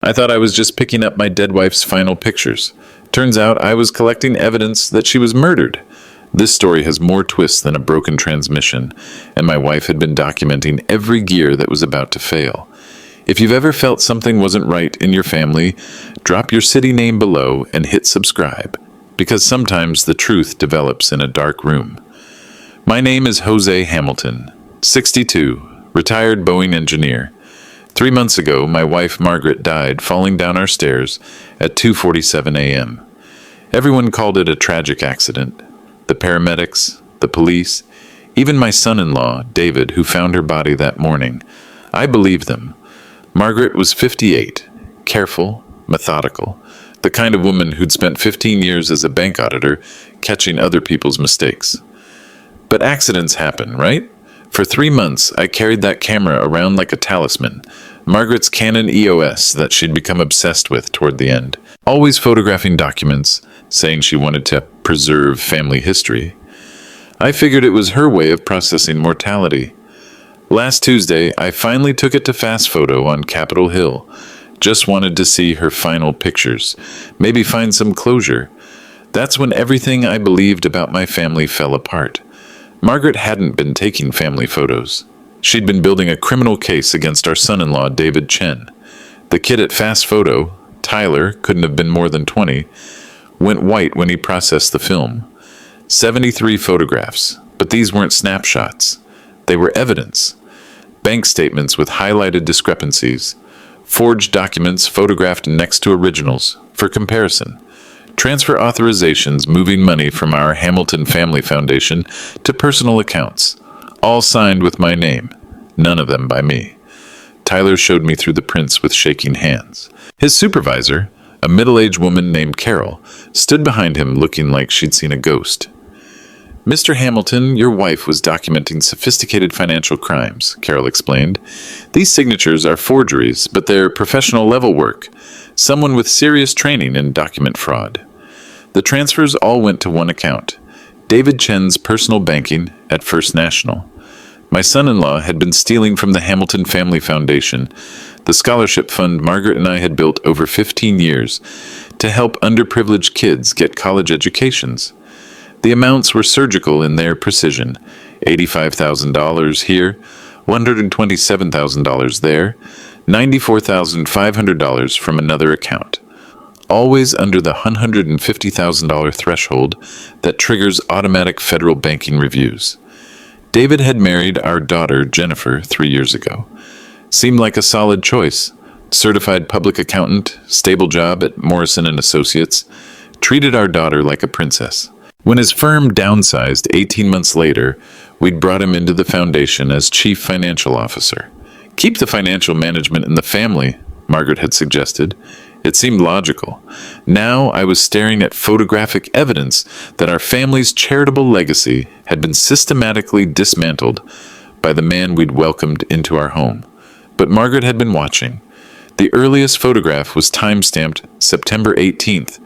I thought I was just picking up my dead wife's final pictures. Turns out I was collecting evidence that she was murdered. This story has more twists than a broken transmission, and my wife had been documenting every gear that was about to fail. If you've ever felt something wasn't right in your family, drop your city name below and hit subscribe, because sometimes the truth develops in a dark room. My name is Jose Hamilton, 62, retired Boeing engineer. 3 months ago, my wife Margaret died falling down our stairs at 2:47 a.m. Everyone called it a tragic accident. The paramedics, the police, even my son-in-law, David, who found her body that morning. I believed them. Margaret was 58, careful, methodical, the kind of woman who'd spent 15 years as a bank auditor catching other people's mistakes. But accidents happen, right? For 3 months, I carried that camera around like a talisman, Margaret's Canon EOS that she'd become obsessed with toward the end, always photographing documents, saying she wanted to preserve family history. I figured it was her way of processing mortality. Last Tuesday, I finally took it to Fast Photo on Capitol Hill. Just wanted to see her final pictures, maybe find some closure. That's when everything I believed about my family fell apart. Margaret hadn't been taking family photos. She'd been building a criminal case against our son-in-law, David Chen. The kid at Fast Photo, Tyler, couldn't have been more than 20, went white when he processed the film. 73 photographs, but these weren't snapshots. They were evidence. Bank statements with highlighted discrepancies. Forged documents photographed next to originals for comparison. Transfer authorizations moving money from our Hamilton Family Foundation to personal accounts. All signed with my name, none of them by me. Tyler showed me through the prints with shaking hands. His supervisor, a middle-aged woman named Carol, stood behind him looking like she'd seen a ghost. Mr. Hamilton, your wife was documenting sophisticated financial crimes, Carol explained. These signatures are forgeries, but they're professional level work. Someone with serious training in document fraud. The transfers all went to one account, David Chen's personal banking at First National. My son-in-law had been stealing from the Hamilton Family Foundation, the scholarship fund Margaret and I had built over 15 years to help underprivileged kids get college educations. The amounts were surgical in their precision, $85,000 here, $127,000 there, $94,500 from another account, always under the $150,000 threshold that triggers automatic federal banking reviews. David had married our daughter, Jennifer, 3 years ago. Seemed like a solid choice. Certified public accountant, stable job at Morrison & Associates, treated our daughter like a princess. When his firm downsized 18 months later, we'd brought him into the foundation as chief financial officer. Keep the financial management in the family, Margaret had suggested. It seemed logical. Now I was staring at photographic evidence that our family's charitable legacy had been systematically dismantled by the man we'd welcomed into our home. But Margaret had been watching. The earliest photograph was time-stamped September 18th,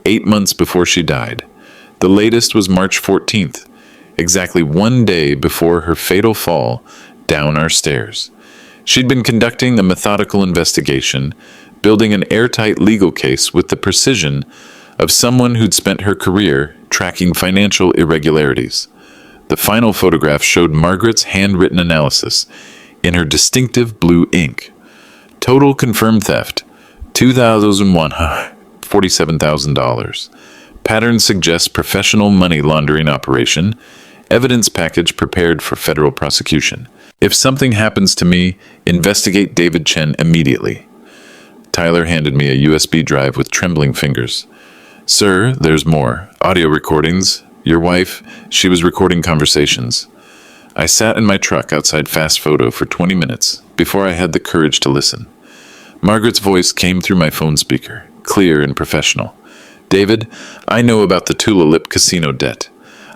8 months before she died. The latest was March 14th, exactly 1 day before her fatal fall down our stairs. She'd been conducting a methodical investigation, building an airtight legal case with the precision of someone who'd spent her career tracking financial irregularities. The final photograph showed Margaret's handwritten analysis in her distinctive blue ink. Total confirmed theft, $2,147,000. Pattern suggests professional money laundering operation. Evidence package prepared for federal prosecution. If something happens to me, investigate David Chen immediately. Tyler handed me a USB drive with trembling fingers. Sir, there's more. Audio recordings. Your wife, she was recording conversations. I sat in my truck outside Fast Photo for 20 minutes before I had the courage to listen. Margaret's voice came through my phone speaker, clear and professional. David, I know about the Tulalip casino debt.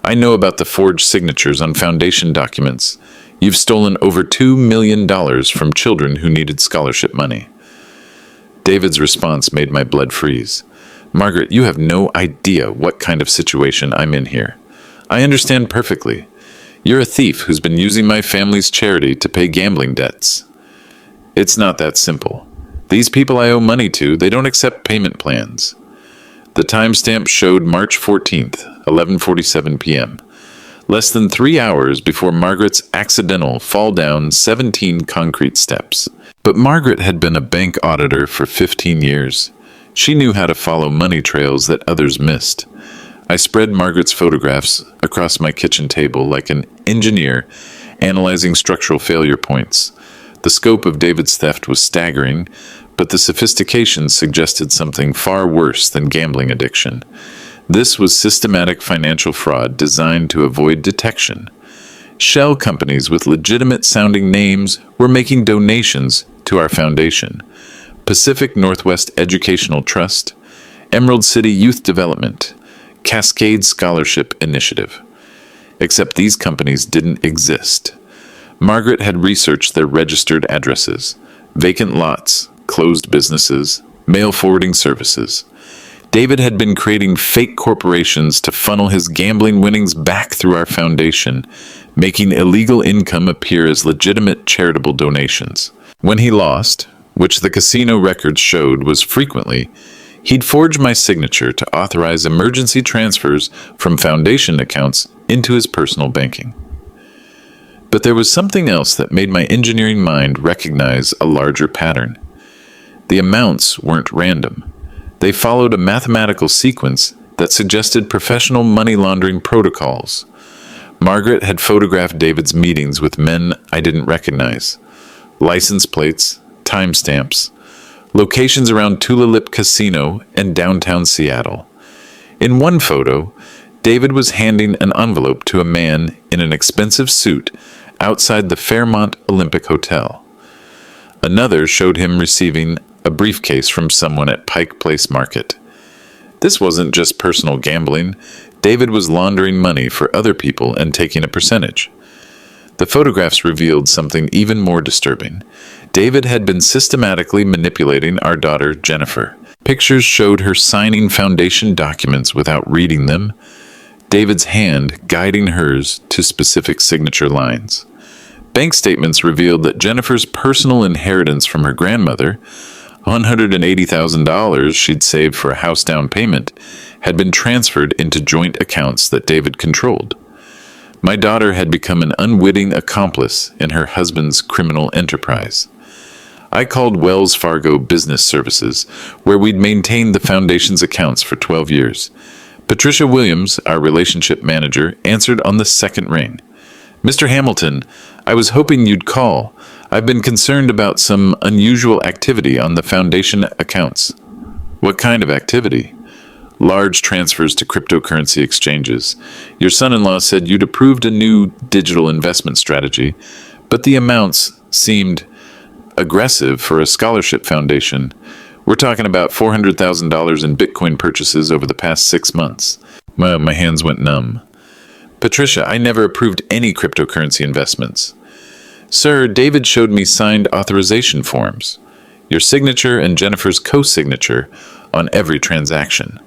I know about the forged signatures on foundation documents. You've stolen over $2 million from children who needed scholarship money. David's response made my blood freeze. Margaret, you have no idea what kind of situation I'm in here. I understand perfectly. You're a thief who's been using my family's charity to pay gambling debts. It's not that simple. These people I owe money to, they don't accept payment plans. The timestamp showed March 14th, 11:47 p.m., less than 3 hours before Margaret's accidental fall down 17 concrete steps. But Margaret had been a bank auditor for 15 years. She knew how to follow money trails that others missed. I spread Margaret's photographs across my kitchen table like an engineer analyzing structural failure points. The scope of David's theft was staggering, but the sophistication suggested something far worse than gambling addiction. This was systematic financial fraud designed to avoid detection. Shell companies with legitimate-sounding names were making donations to our foundation: Pacific Northwest Educational Trust, Emerald City Youth Development, Cascade Scholarship Initiative. Except these companies didn't exist. Margaret had researched their registered addresses: vacant lots, closed businesses, mail forwarding services. David had been creating fake corporations to funnel his gambling winnings back through our foundation, making illegal income appear as legitimate charitable donations. When he lost, which the casino records showed was frequently, he'd forge my signature to authorize emergency transfers from foundation accounts into his personal banking. But there was something else that made my engineering mind recognize a larger pattern. The amounts weren't random. They followed a mathematical sequence that suggested professional money laundering protocols. Margaret had photographed David's meetings with men I didn't recognize: license plates, timestamps, locations around Tulalip Casino and downtown Seattle. In one photo, David was handing an envelope to a man in an expensive suit outside the Fairmont Olympic Hotel. Another showed him receiving a briefcase from someone at Pike Place Market. This wasn't just personal gambling. David was laundering money for other people and taking a percentage. The photographs revealed something even more disturbing. David had been systematically manipulating our daughter, Jennifer. Pictures showed her signing foundation documents without reading them, David's hand guiding hers to specific signature lines. Bank statements revealed that Jennifer's personal inheritance from her grandmother, $180,000 she'd saved for a house down payment, had been transferred into joint accounts that David controlled. My daughter had become an unwitting accomplice in her husband's criminal enterprise. I called Wells Fargo Business Services, where we'd maintained the foundation's accounts for 12 years. Patricia Williams, our relationship manager, answered on the second ring. "Mr. Hamilton, I was hoping you'd call. I've been concerned about some unusual activity on the foundation accounts." "What kind of activity?" "Large transfers to cryptocurrency exchanges. Your son-in-law said you'd approved a new digital investment strategy, but the amounts seemed aggressive for a scholarship foundation. We're talking about $400,000 in Bitcoin purchases over the past 6 months. My hands went numb. "Patricia, I never approved any cryptocurrency investments." "Sir, David showed me signed authorization forms. Your signature and Jennifer's co-signature on every transaction.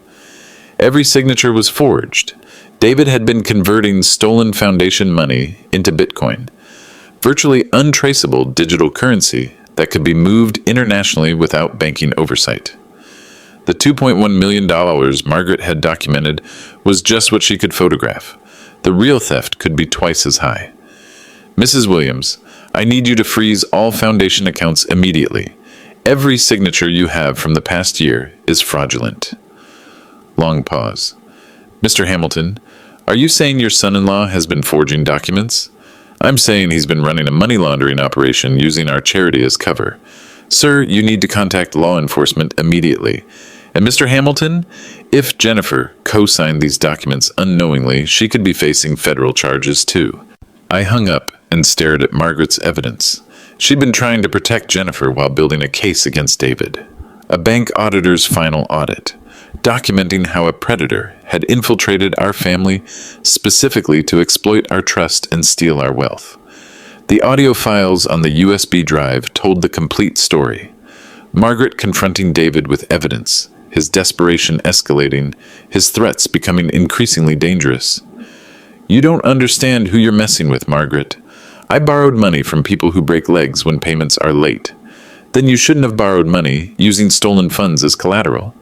Every signature was forged. David had been converting stolen foundation money into Bitcoin, virtually untraceable digital currency that could be moved internationally without banking oversight. The $2.1 million Margaret had documented was just what she could photograph. The real theft could be twice as high. Mrs. Williams, I need you to freeze all foundation accounts immediately. Every signature you have from the past year is fraudulent." Long pause. "Mr. Hamilton, are you saying your son-in-law has been forging documents?" "I'm saying he's been running a money laundering operation using our charity as cover. Sir, you need to contact law enforcement immediately. And Mr. Hamilton, if Jennifer co-signed these documents unknowingly, she could be facing federal charges too." I hung up and stared at Margaret's evidence. She'd been trying to protect Jennifer while building a case against David. A bank auditor's final audit, documenting how a predator had infiltrated our family specifically to exploit our trust and steal our wealth. The audio files on the USB drive told the complete story. Margaret confronting David with evidence, his desperation escalating, his threats becoming increasingly dangerous. "You don't understand who you're messing with, Margaret. I borrowed money from people who break legs when payments are late. Then you shouldn't have borrowed money using stolen funds as collateral.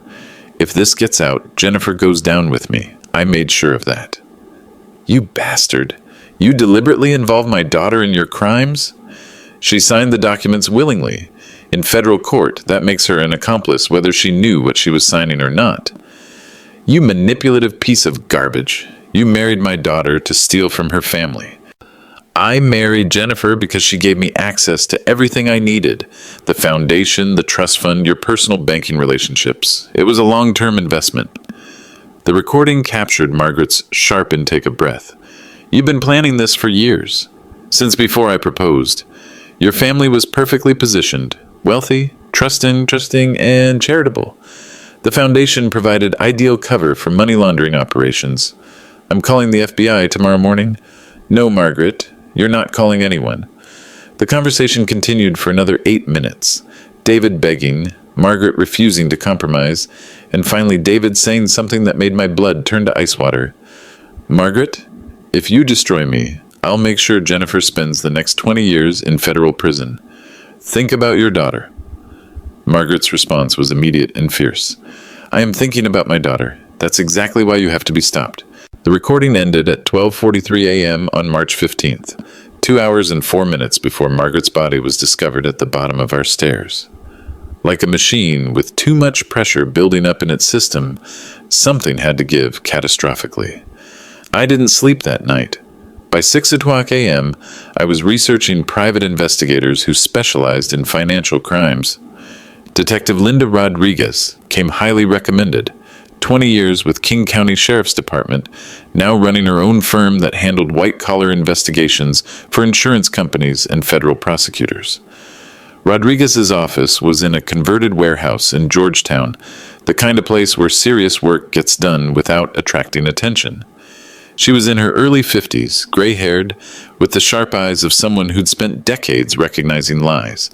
If this gets out, Jennifer goes down with me. I made sure of that." "You bastard. You deliberately involved my daughter in your crimes?" "She signed the documents willingly. In federal court, that makes her an accomplice whether she knew what she was signing or not." "You manipulative piece of garbage. You married my daughter to steal from her family." "I married Jennifer because she gave me access to everything I needed. The foundation, the trust fund, your personal banking relationships. It was a long-term investment." The recording captured Margaret's sharp intake of breath. "You've been planning this for years. Since before I proposed. Your family was perfectly positioned. Wealthy, trusting, and charitable. The foundation provided ideal cover for money laundering operations. I'm calling the FBI tomorrow morning." "No, Margaret. You're not calling anyone." The conversation continued for another 8 minutes. David begging, Margaret refusing to compromise, and finally David saying something that made my blood turn to ice water. "Margaret, if you destroy me, I'll make sure Jennifer spends the next 20 years in federal prison. Think about your daughter." Margaret's response was immediate and fierce. "I am thinking about my daughter. That's exactly why you have to be stopped." The recording ended at 12:43 a.m. on March 15th, 2 hours and 4 minutes before Margaret's body was discovered at the bottom of our stairs. Like a machine with too much pressure building up in its system, something had to give catastrophically. I didn't sleep that night. By 6 o'clock a.m., I was researching private investigators who specialized in financial crimes. Detective Linda Rodriguez came highly recommended. 20 years with King County Sheriff's Department, now running her own firm that handled white-collar investigations for insurance companies and federal prosecutors. Rodriguez's office was in a converted warehouse in Georgetown, the kind of place where serious work gets done without attracting attention. She was in her early 50s, gray-haired, with the sharp eyes of someone who'd spent decades recognizing lies.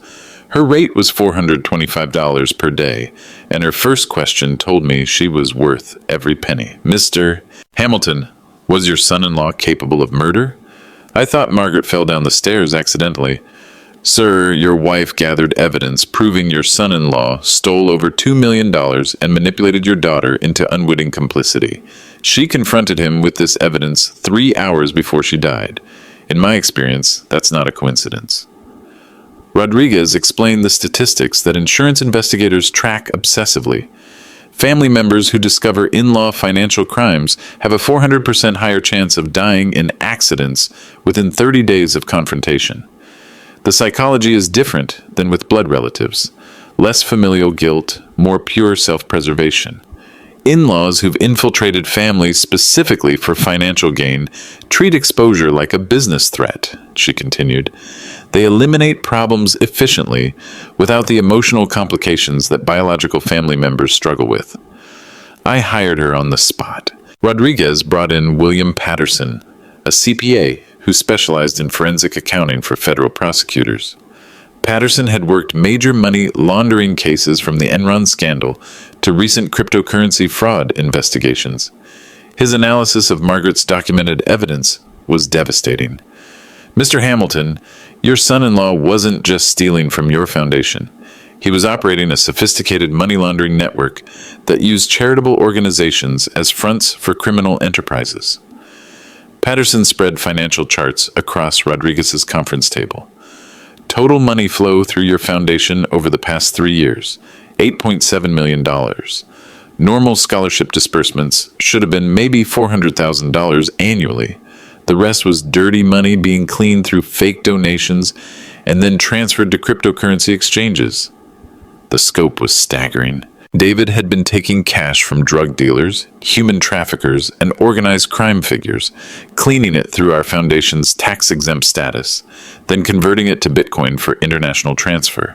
Her rate was $425 per day, and her first question told me she was worth every penny. "Mr. Hamilton, was your son-in-law capable of murder?" I thought Margaret fell down the stairs accidentally. "Sir, your wife gathered evidence proving your son-in-law stole over $2 million and manipulated your daughter into unwitting complicity. She confronted him with this evidence 3 hours before she died. In my experience, that's not a coincidence." Rodriguez explained the statistics that insurance investigators track obsessively. Family members who discover in-law financial crimes have a 400% higher chance of dying in accidents within 30 days of confrontation. The psychology is different than with blood relatives. Less familial guilt, more pure self-preservation. In-laws who've infiltrated families specifically for financial gain treat exposure like a business threat, she continued. They eliminate problems efficiently without the emotional complications that biological family members struggle with. I hired her on the spot. Rodriguez brought in William Patterson, a CPA who specialized in forensic accounting for federal prosecutors. Patterson had worked major money laundering cases from the Enron scandal to recent cryptocurrency fraud investigations. His analysis of Margaret's documented evidence was devastating. "Mr. Hamilton, your son-in-law wasn't just stealing from your foundation. He was operating a sophisticated money laundering network that used charitable organizations as fronts for criminal enterprises." Patterson spread financial charts across Rodriguez's conference table. "Total money flow through your foundation over the past 3 years, $8.7 million. Normal scholarship disbursements should have been maybe $400,000 annually. The rest was dirty money being cleaned through fake donations and then transferred to cryptocurrency exchanges." The scope was staggering. David had been taking cash from drug dealers, human traffickers, and organized crime figures, cleaning it through our foundation's tax-exempt status, then converting it to Bitcoin for international transfer.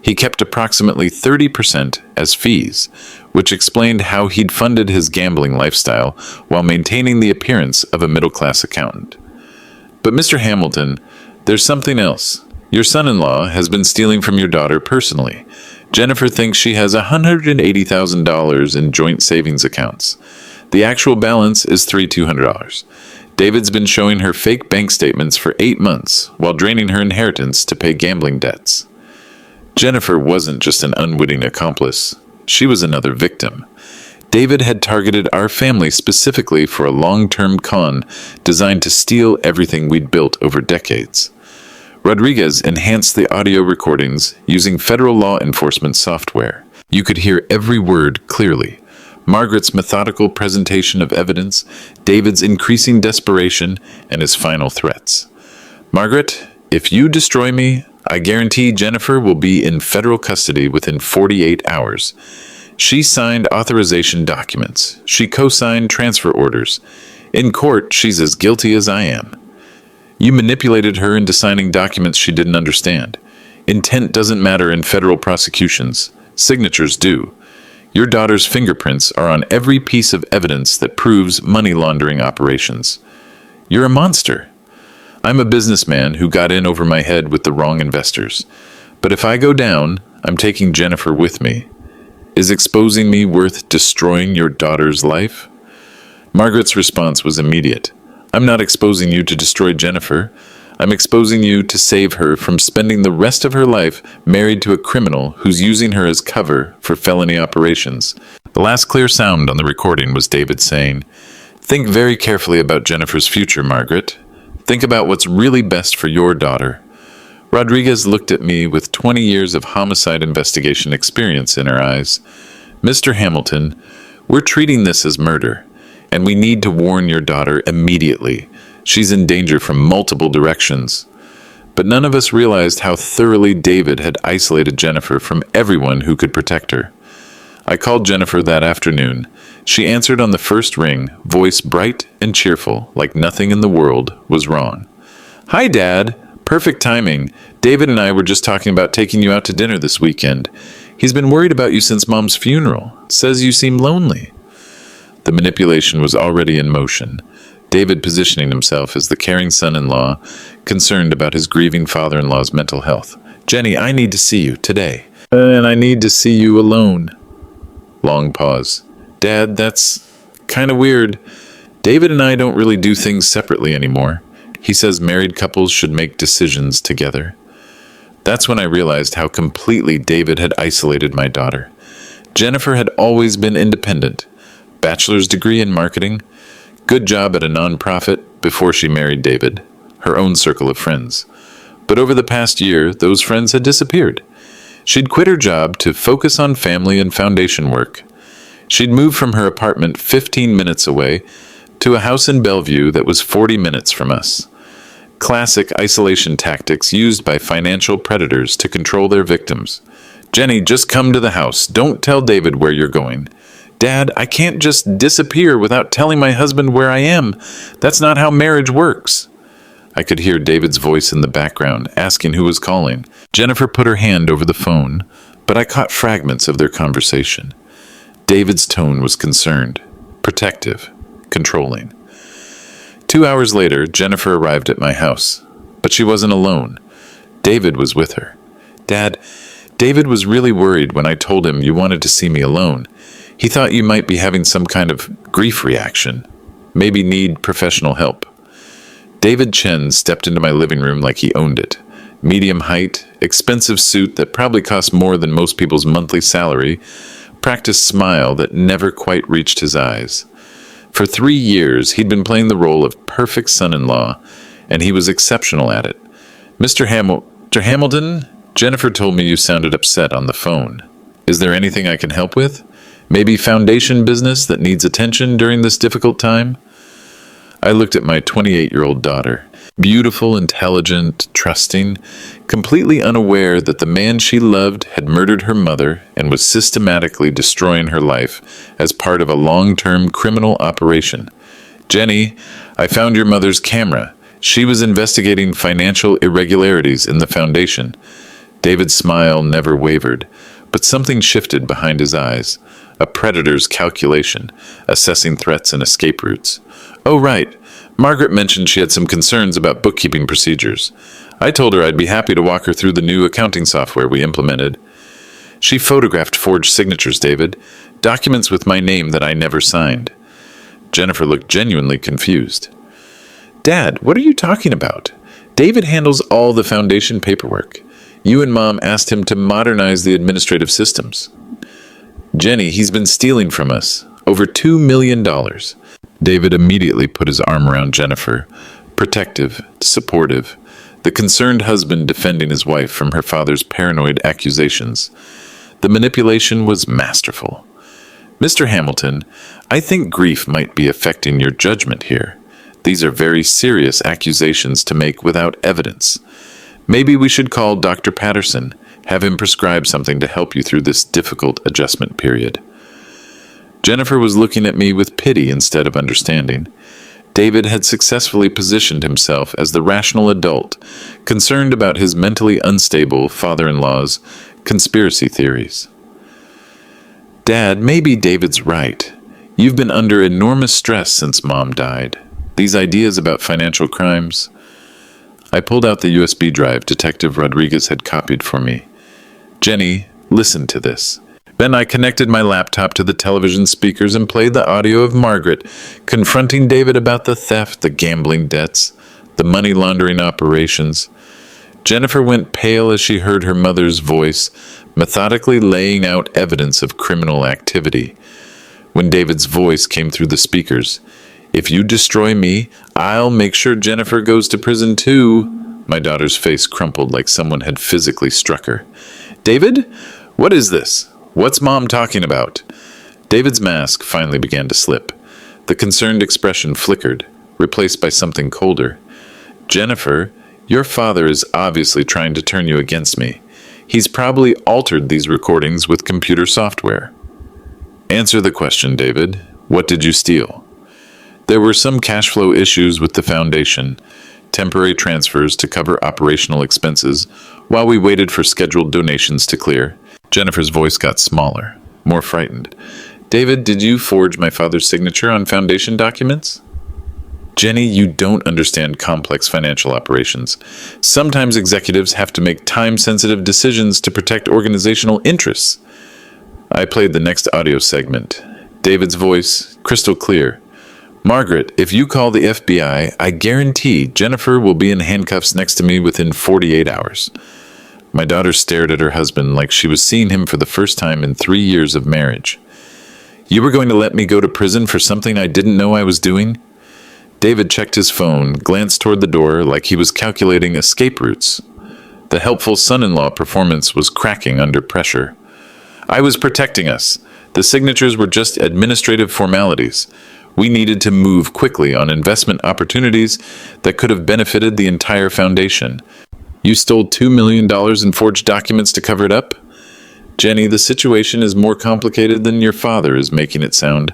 He kept approximately 30% as fees, which explained how he'd funded his gambling lifestyle while maintaining the appearance of a middle-class accountant. "But Mr. Hamilton, there's something else. Your son-in-law has been stealing from your daughter personally. Jennifer thinks she has $180,000 in joint savings accounts. The actual balance is $3,200. David's been showing her fake bank statements for 8 months while draining her inheritance to pay gambling debts." Jennifer wasn't just an unwitting accomplice. She was another victim. David had targeted our family specifically for a long-term con designed to steal everything we'd built over decades. Rodriguez enhanced the audio recordings using federal law enforcement software. You could hear every word clearly. Margaret's methodical presentation of evidence, David's increasing desperation, and his final threats. "Margaret, if you destroy me, I guarantee Jennifer will be in federal custody within 48 hours. She signed authorization documents. She co-signed transfer orders. In court, she's as guilty as I am. You manipulated her into signing documents she didn't understand. Intent doesn't matter in federal prosecutions. Signatures do. Your daughter's fingerprints are on every piece of evidence that proves money laundering operations. You're a monster. I'm a businessman who got in over my head with the wrong investors. But if I go down, I'm taking Jennifer with me. Is exposing me worth destroying your daughter's life?" Margaret's response was immediate. "I'm not exposing you to destroy Jennifer. I'm exposing you to save her from spending the rest of her life married to a criminal who's using her as cover for felony operations." The last clear sound on the recording was David saying, "Think very carefully about Jennifer's future, Margaret. Think about what's really best for your daughter." Rodriguez looked at me with 20 years of homicide investigation experience in her eyes. "Mr. Hamilton, we're treating this as murder, and we need to warn your daughter immediately. She's in danger from multiple directions." But none of us realized how thoroughly David had isolated Jennifer from everyone who could protect her. I called Jennifer that afternoon. She answered on the first ring, voice bright and cheerful, like nothing in the world was wrong. "Hi, Dad. Perfect timing. David and I were just talking about taking you out to dinner this weekend. He's been worried about you since Mom's funeral. Says you seem lonely." The manipulation was already in motion. David positioning himself as the caring son-in-law, concerned about his grieving father-in-law's mental health. "Jenny, I need to see you today. And I need to see you alone." Long pause. "Dad, that's kind of weird. David and I don't really do things separately anymore. He says married couples should make decisions together." That's when I realized how completely David had isolated my daughter. Jennifer had always been independent. Bachelor's degree in marketing, good job at a nonprofit before she married David, her own circle of friends. But over the past year, those friends had disappeared. She'd quit her job to focus on family and foundation work. She'd moved from her apartment 15 minutes away to a house in Bellevue that was 40 minutes from us. Classic isolation tactics used by financial predators to control their victims. "Jenny, just come to the house. Don't tell David where you're going." "Dad, I can't just disappear without telling my husband where I am. That's not how marriage works." I could hear David's voice in the background, asking who was calling. Jennifer put her hand over the phone, but I caught fragments of their conversation. David's tone was concerned, protective, controlling. 2 hours later, Jennifer arrived at my house, but she wasn't alone. David was with her. "Dad, David was really worried when I told him you wanted to see me alone. He thought you might be having some kind of grief reaction, maybe need professional help." David Chen stepped into my living room like he owned it. Medium height, expensive suit that probably cost more than most people's monthly salary, practiced smile that never quite reached his eyes. For 3 years, he'd been playing the role of perfect son-in-law, and he was exceptional at it. Mr. Hamilton, Jennifer told me you sounded upset on the phone. Is there anything I can help with? Maybe foundation business that needs attention during this difficult time?" I looked at my 28-year-old daughter. Beautiful, intelligent, trusting, completely unaware that the man she loved had murdered her mother and was systematically destroying her life as part of a long-term criminal operation. "Jenny, I found your mother's camera. She was investigating financial irregularities in the foundation." David's smile never wavered, but something shifted behind his eyes. A predator's calculation, assessing threats and escape routes. "Oh, right. Margaret mentioned she had some concerns about bookkeeping procedures. I told her I'd be happy to walk her through the new accounting software we implemented." "She photographed forged signatures, David. Documents with my name that I never signed." Jennifer looked genuinely confused. "Dad, what are you talking about? David handles all the foundation paperwork. You and Mom asked him to modernize the administrative systems. Jenny, he's been stealing from us. Over $2 million. David immediately put his arm around Jennifer, protective, supportive, the concerned husband defending his wife from her father's paranoid accusations. The manipulation was masterful. Mr. Hamilton, I think grief might be affecting your judgment here. These are very serious accusations to make without evidence. Maybe we should call Dr. Patterson, have him prescribe something to help you through this difficult adjustment period. Jennifer was looking at me with pity instead of understanding. David had successfully positioned himself as the rational adult, concerned about his mentally unstable father-in-law's conspiracy theories. Dad, maybe David's right. You've been under enormous stress since Mom died. These ideas about financial crimes. I pulled out the USB drive Detective Rodriguez had copied for me. Jenny, listen to this. Then I connected my laptop to the television speakers and played the audio of Margaret confronting David about the theft, the gambling debts, the money laundering operations. Jennifer went pale as she heard her mother's voice, methodically laying out evidence of criminal activity. When David's voice came through the speakers, "If you destroy me, I'll make sure Jennifer goes to prison too." My daughter's face crumpled like someone had physically struck her. "David, what is this? What's Mom talking about?" David's mask finally began to slip. The concerned expression flickered, replaced by something colder. "Jennifer, your father is obviously trying to turn you against me. He's probably altered these recordings with computer software." "Answer the question, David. What did you steal?" "There were some cash flow issues with the foundation, temporary transfers to cover operational expenses while we waited for scheduled donations to clear." Jennifer's voice got smaller, more frightened. "David, did you forge my father's signature on foundation documents?" "Jenny, you don't understand complex financial operations. Sometimes executives have to make time-sensitive decisions to protect organizational interests." I played the next audio segment. David's voice, crystal clear. "Margaret, if you call the FBI, I guarantee Jennifer will be in handcuffs next to me within 48 hours. My daughter stared at her husband like she was seeing him for the first time in 3 years of marriage. "You were going to let me go to prison for something I didn't know I was doing?" David checked his phone, glanced toward the door like he was calculating escape routes. The helpful son-in-law performance was cracking under pressure. "I was protecting us. The signatures were just administrative formalities. We needed to move quickly on investment opportunities that could have benefited the entire foundation. You stole $2 million in forged documents to cover it up? Jenny, the situation is more complicated than your father is making it sound."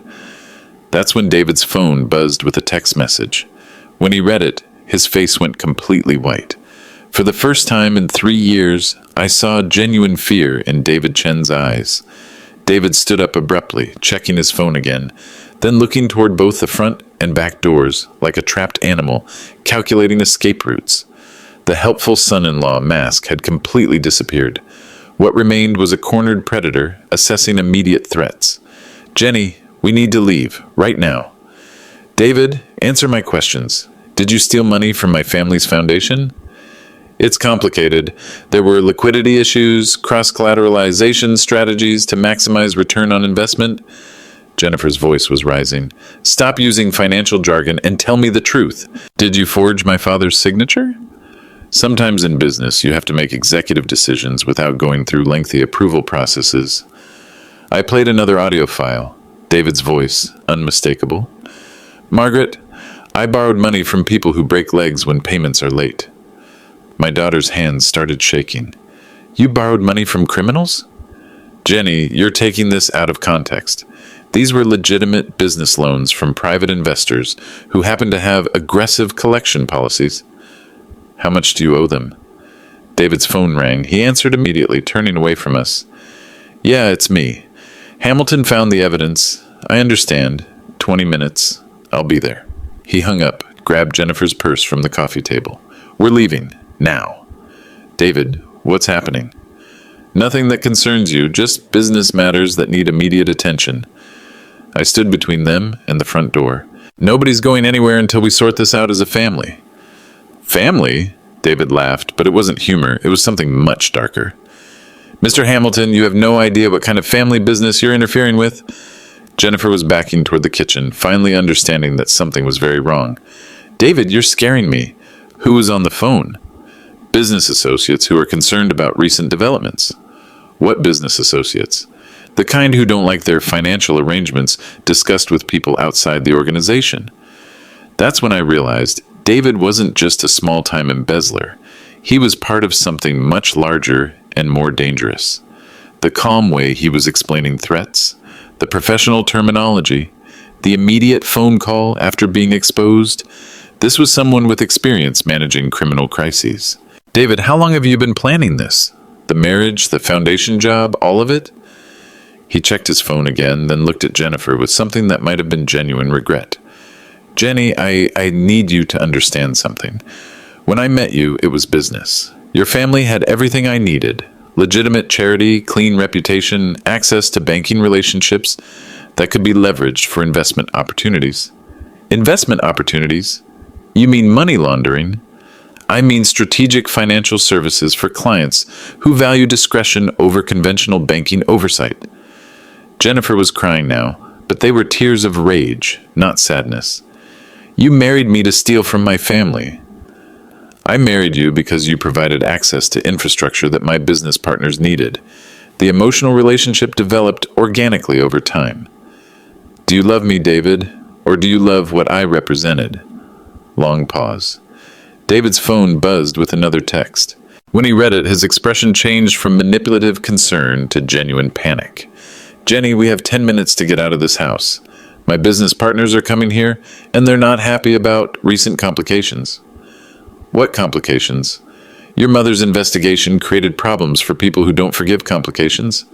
That's when David's phone buzzed with a text message. When he read it, his face went completely white. For the first time in 3 years, I saw genuine fear in David Chen's eyes. David stood up abruptly, checking his phone again, then looking toward both the front and back doors, like a trapped animal, calculating escape routes. The helpful son-in-law mask had completely disappeared. What remained was a cornered predator assessing immediate threats. "Jenny, we need to leave, right now." "David, answer my questions. Did you steal money from my family's foundation?" "It's complicated. There were liquidity issues, cross-collateralization strategies to maximize return on investment." Jennifer's voice was rising. "Stop using financial jargon and tell me the truth. Did you forge my father's signature?" Sometimes in business, you have to make executive decisions without going through lengthy approval processes. I played another audio file. David's voice, unmistakable. "Margaret, I borrowed money from people who break legs when payments are late." My daughter's hands started shaking. "You borrowed money from criminals?" "Jenny, you're taking this out of context. These were legitimate business loans from private investors who happen to have aggressive collection policies." "How much do you owe them?" David's phone rang. He answered immediately, turning away from us. "Yeah, it's me. Hamilton found the evidence. I understand. 20 minutes. I'll be there." He hung up, grabbed Jennifer's purse from the coffee table. "We're leaving. Now." "David, what's happening?" "Nothing that concerns you, just business matters that need immediate attention." I stood between them and the front door. "Nobody's going anywhere until we sort this out as a family." "Family?" David laughed, but it wasn't humor. It was something much darker. Mr. Hamilton, you have no idea what kind of family business you're interfering with. Jennifer was backing toward the kitchen, finally understanding that something was very wrong. David, you're scaring me. Who was on the phone? Business associates who are concerned about recent developments. What business associates? The kind who don't like their financial arrangements discussed with people outside the organization. That's when I realized David wasn't just a small-time embezzler. He was part of something much larger and more dangerous. The calm way he was explaining threats, the professional terminology, the immediate phone call after being exposed. This was someone with experience managing criminal crises. David, how long have you been planning this? The marriage, the foundation job, all of it? He checked his phone again, then looked at Jennifer with something that might have been genuine regret. Jenny, I need you to understand something. When I met you, it was business. Your family had everything I needed. Legitimate charity, clean reputation, access to banking relationships that could be leveraged for investment opportunities. Investment opportunities? You mean money laundering? I mean strategic financial services for clients who value discretion over conventional banking oversight. Jennifer was crying now, but they were tears of rage, not sadness. You married me to steal from my family. I married you because you provided access to infrastructure that my business partners needed. The emotional relationship developed organically over time. Do you love me, David, or do you love what I represented? Long pause. David's phone buzzed with another text. When he read it, his expression changed from manipulative concern to genuine panic. Jenny, we have 10 minutes to get out of this house. My business partners are coming here, and they're not happy about recent complications. What complications? Your mother's investigation created problems for people who don't forgive complications.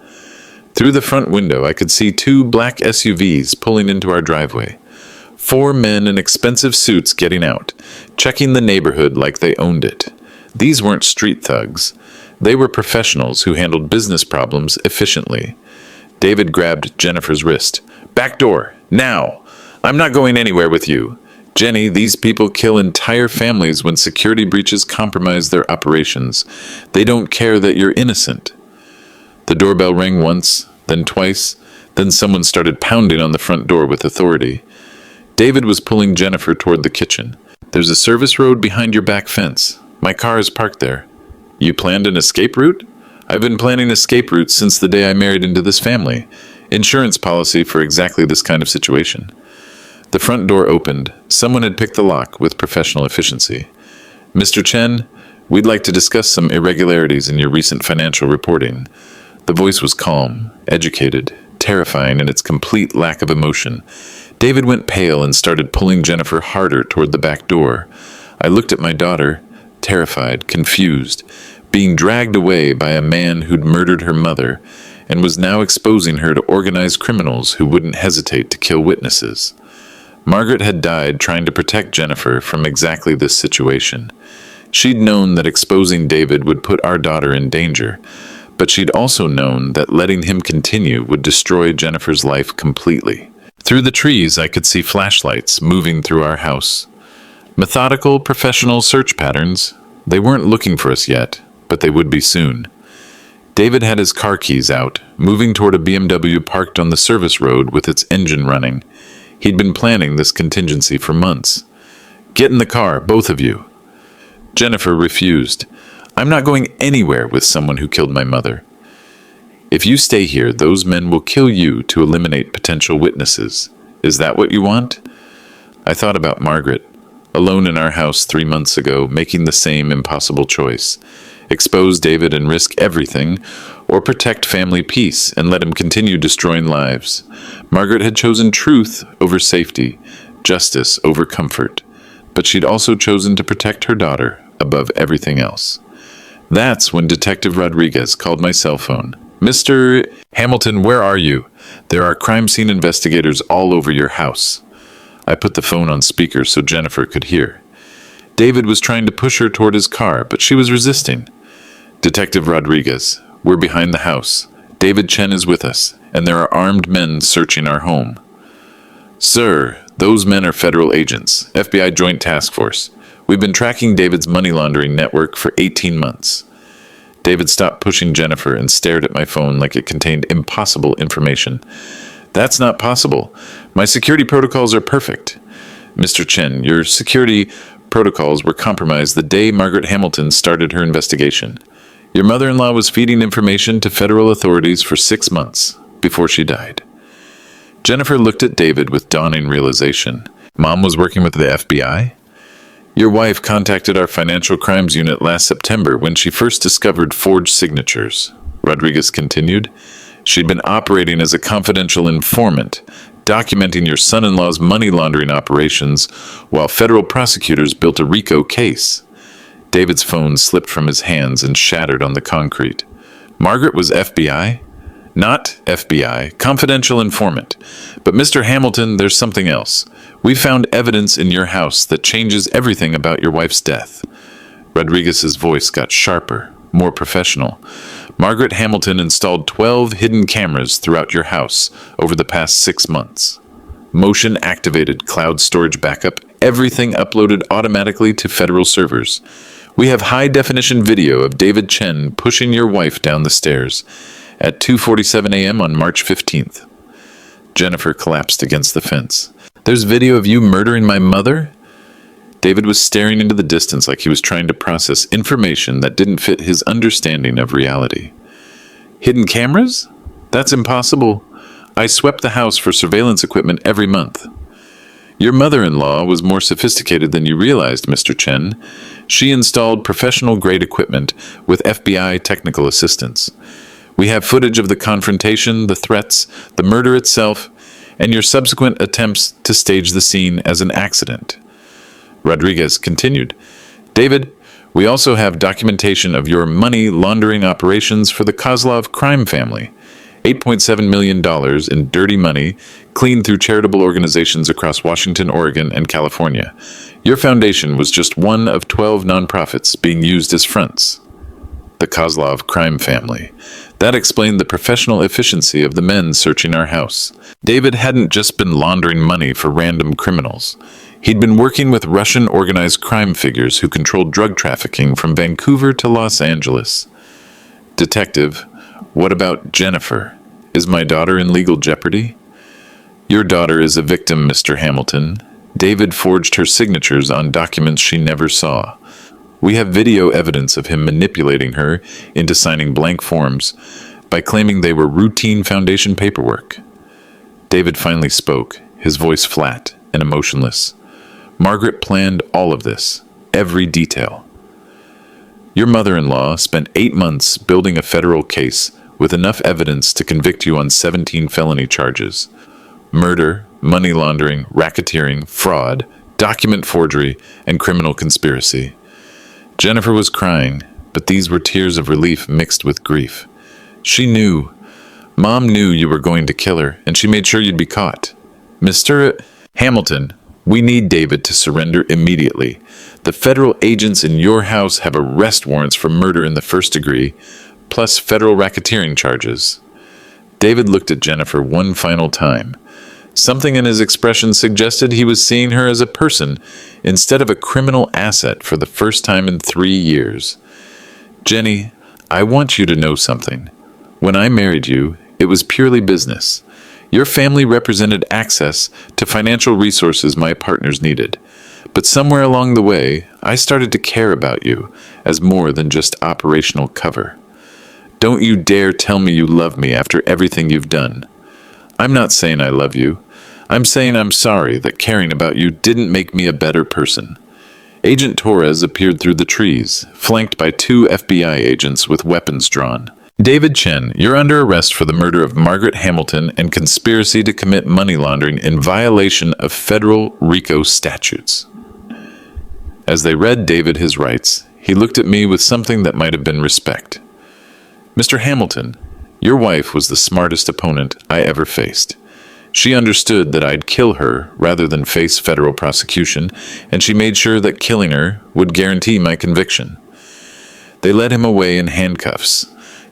Through the front window, I could see 2 black SUVs pulling into our driveway. 4 men in expensive suits getting out, checking the neighborhood like they owned it. These weren't street thugs. They were professionals who handled business problems efficiently. David grabbed Jennifer's wrist. Back door, now! I'm not going anywhere with you. Jenny, these people kill entire families when security breaches compromise their operations. They don't care that you're innocent. The doorbell rang once, then twice, then someone started pounding on the front door with authority. David was pulling Jennifer toward the kitchen. There's a service road behind your back fence. My car is parked there. You planned an escape route? I've been planning escape routes since the day I married into this family. Insurance policy for exactly this kind of situation. The front door opened. Someone had picked the lock with professional efficiency. Mr. Chen, we'd like to discuss some irregularities in your recent financial reporting. The voice was calm, educated, terrifying in its complete lack of emotion. David went pale and started pulling Jennifer harder toward the back door. I looked at my daughter, terrified, confused, being dragged away by a man who'd murdered her mother and was now exposing her to organized criminals who wouldn't hesitate to kill witnesses. Margaret had died trying to protect Jennifer from exactly this situation. She'd known that exposing David would put our daughter in danger, but she'd also known that letting him continue would destroy Jennifer's life completely. Through the trees, I could see flashlights moving through our house. Methodical, professional search patterns. They weren't looking for us yet, but they would be soon. David had his car keys out, moving toward a BMW parked on the service road with its engine running. He'd been planning this contingency for months. Get in the car, both of you. Jennifer refused. I'm not going anywhere with someone who killed my mother. If you stay here, those men will kill you to eliminate potential witnesses. Is that what you want? I thought about Margaret, alone in our house 3 months ago, making the same impossible choice. Expose David and risk everything, or protect family peace and let him continue destroying lives. Margaret had chosen truth over safety, justice over comfort, but she'd also chosen to protect her daughter above everything else. That's when Detective Rodriguez called my cell phone. Mr. Hamilton, where are you? There are crime scene investigators all over your house. I put the phone on speaker so Jennifer could hear. David was trying to push her toward his car, but she was resisting. Detective Rodriguez, we're behind the house. David Chen is with us, and there are armed men searching our home. Sir, those men are federal agents, FBI Joint Task Force. We've been tracking David's money laundering network for 18 months. David stopped pushing Jennifer and stared at my phone like it contained impossible information. That's not possible. My security protocols are perfect. Mr. Chen, your security protocols were compromised the day Margaret Hamilton started her investigation. Your mother-in-law was feeding information to federal authorities for 6 months before she died. Jennifer looked at David with dawning realization. Mom was working with the FBI? Your wife contacted our financial crimes unit last September when she first discovered forged signatures. Rodriguez continued. She'd been operating as a confidential informant, documenting your son-in-law's money laundering operations while federal prosecutors built a RICO case. David's phone slipped from his hands and shattered on the concrete. Margaret was FBI? Not FBI, confidential informant. But Mr. Hamilton, there's something else. We found evidence in your house that changes everything about your wife's death. Rodriguez's voice got sharper, more professional. Margaret Hamilton installed 12 hidden cameras throughout your house over the past 6 months. Motion-activated cloud storage backup, everything uploaded automatically to federal servers. We have high-definition video of David Chen pushing your wife down the stairs at 2:47 a.m. on March 15th. Jennifer collapsed against the fence. There's video of you murdering my mother? David was staring into the distance like he was trying to process information that didn't fit his understanding of reality. Hidden cameras? That's impossible. I swept the house for surveillance equipment every month. Your mother-in-law was more sophisticated than you realized, Mr. Chen. She installed professional-grade equipment with FBI technical assistance. We have footage of the confrontation, the threats, the murder itself, and your subsequent attempts to stage the scene as an accident. Rodriguez continued. David, we also have documentation of your money laundering operations for the Kozlov crime family. $8.7 million in dirty money cleaned through charitable organizations across Washington, Oregon, and California. Your foundation was just one of 12 nonprofits being used as fronts. The Kozlov crime family. That explained the professional efficiency of the men searching our house. David hadn't just been laundering money for random criminals. He'd been working with Russian organized crime figures who controlled drug trafficking from Vancouver to Los Angeles. Detective, what about Jennifer? Is my daughter in legal jeopardy? Your daughter is a victim, Mr. Hamilton. David forged her signatures on documents she never saw. We have video evidence of him manipulating her into signing blank forms by claiming they were routine foundation paperwork. David finally spoke, his voice flat and emotionless. Margaret planned all of this, every detail. Your mother-in-law spent 8 months building a federal case with enough evidence to convict you on 17 felony charges. Murder, money laundering, racketeering, fraud, document forgery, and criminal conspiracy. Jennifer was crying, but these were tears of relief mixed with grief. She knew. Mom knew you were going to kill her, and she made sure you'd be caught. Mr. Hamilton, we need David to surrender immediately. The federal agents in your house have arrest warrants for murder in the first degree, plus federal racketeering charges. David looked at Jennifer one final time. Something in his expression suggested he was seeing her as a person instead of a criminal asset for the first time in 3 years. Jenny, I want you to know something. When I married you, it was purely business. Your family represented access to financial resources my partners needed. But somewhere along the way, I started to care about you as more than just operational cover. Don't you dare tell me you love me after everything you've done. I'm not saying I love you. I'm saying I'm sorry that caring about you didn't make me a better person. Agent Torres appeared through the trees, flanked by 2 FBI agents with weapons drawn. David Chen, you're under arrest for the murder of Margaret Hamilton and conspiracy to commit money laundering in violation of federal RICO statutes. As they read David his rights, he looked at me with something that might have been respect. Mr. Hamilton, your wife was the smartest opponent I ever faced. She understood that I'd kill her rather than face federal prosecution, and she made sure that killing her would guarantee my conviction. They led him away in handcuffs.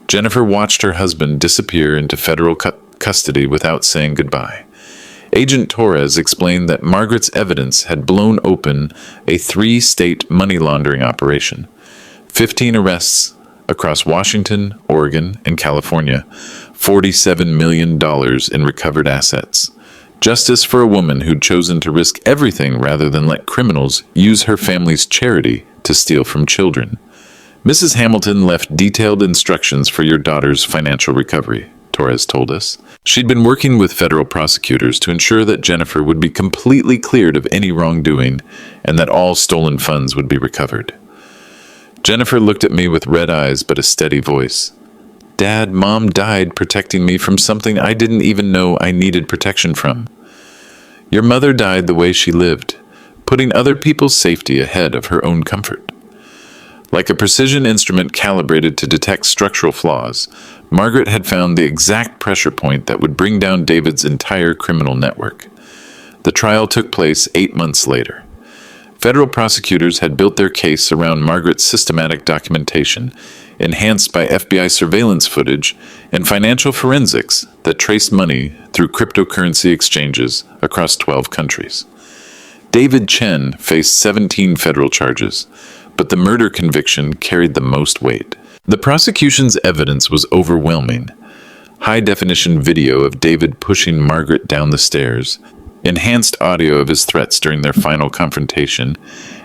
Jennifer watched her husband disappear into federal custody without saying goodbye. Agent Torres explained that Margaret's evidence had blown open a 3-state money laundering operation, 15 arrests across Washington, Oregon, and California, $47 million in recovered assets. Justice for a woman who'd chosen to risk everything rather than let criminals use her family's charity to steal from children. Mrs. Hamilton left detailed instructions for your daughter's financial recovery, Torres told us. She'd been working with federal prosecutors to ensure that Jennifer would be completely cleared of any wrongdoing and that all stolen funds would be recovered. Jennifer looked at me with red eyes but a steady voice. Dad, Mom died protecting me from something I didn't even know I needed protection from. Your mother died the way she lived, putting other people's safety ahead of her own comfort. Like a precision instrument calibrated to detect structural flaws, Margaret had found the exact pressure point that would bring down David's entire criminal network. The trial took place 8 months later. Federal prosecutors had built their case around Margaret's systematic documentation, enhanced by FBI surveillance footage and financial forensics that traced money through cryptocurrency exchanges across 12 countries. David Chen faced 17 federal charges, but the murder conviction carried the most weight. The prosecution's evidence was overwhelming. High-definition video of David pushing Margaret down the stairs, enhanced audio of his threats during their final confrontation,